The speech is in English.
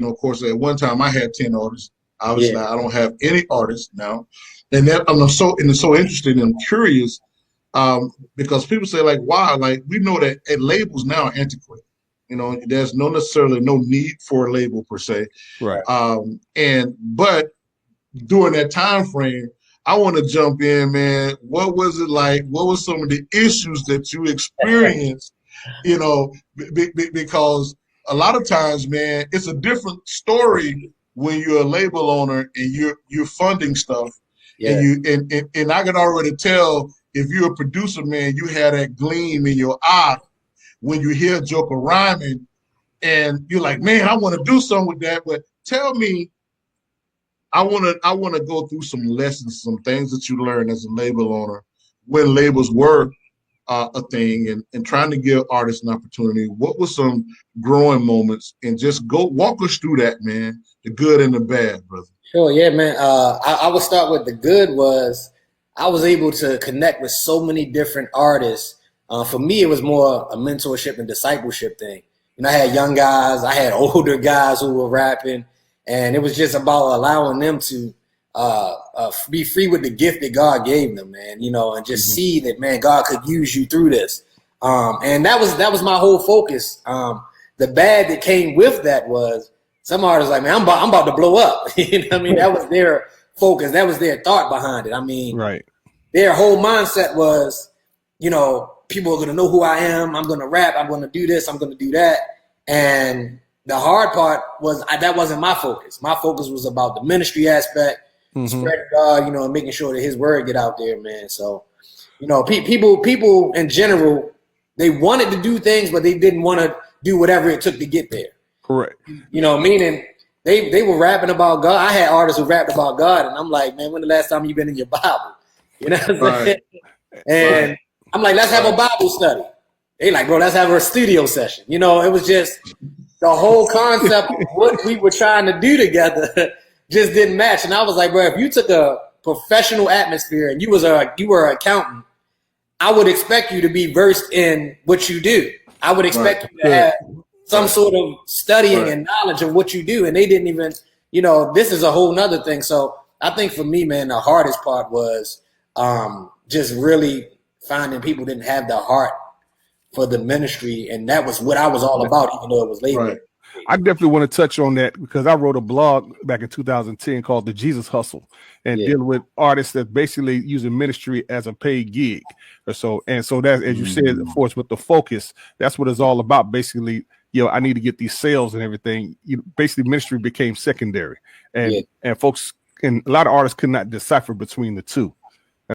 of course, at one time I had 10 artists. Obviously, Yeah. I don't have any artists now, and that it's so interesting and I'm curious because people say like, why? Like we know that labels now are antiquated. There's necessarily no need for a label per se. Right. But during that time frame, I want to jump in, man. What was it like? What were some of the issues that you experienced? Because a lot of times, man, it's a different story when you're a label owner and you're funding stuff, Yeah. and I can already tell if you're a producer, man, you have that gleam in your eye when you hear Joker rhyming, and you're like, man, I want to do something with that. But tell me, I want to go through some lessons, some things that you learned as a label owner when labels were a thing, and trying to give artists an opportunity. What were some growing moments? And just go walk us through that, man. The good and the bad, brother. Sure, yeah, man. I would start with the good was I was able to connect with so many different artists. For me, it was more a mentorship and discipleship thing. I had young guys, I had older guys who were rapping, and it was just about allowing them to be free with the gift that God gave them, man. And just see that, man, God could use you through this. And that was my whole focus. The bad that came with that was some artists like, man, I'm about to blow up. You know what I mean? That was their focus. That was their thought behind it. I mean, right. Their whole mindset was, people are going to know who I am. I'm going to rap. I'm going to do this. I'm going to do that. And the hard part was that wasn't my focus. My focus was about the ministry aspect, spreading God, and making sure that his word get out there, man. So, people in general, they wanted to do things, but they didn't want to do whatever it took to get there. Correct. Meaning they were rapping about God. I had artists who rapped about God, and I'm like, man, when the last time you been in your Bible? You know what I'm saying? And I'm like, let's have a Bible study. They like, bro, let's have a studio session. It was just the whole concept of what we were trying to do together just didn't match. And I was like, bro, if you took a professional atmosphere and you were an accountant, I would expect you to be versed in what you do. I would expect you to have some sort of studying and knowledge of what you do. And they didn't even, this is a whole nother thing. So I think for me, man, the hardest part was just really finding people didn't have the heart for the ministry. And that was what I was all about, even though it was labeled. Right. I definitely want to touch on that because I wrote a blog back in 2010 called The Jesus Hustle and dealing with artists that basically using ministry as a paid gig or so. And so that, as you said, of course, with the focus, that's what it's all about. Basically, I need to get these sales and everything. Basically, ministry became secondary, and folks and a lot of artists could not decipher between the two.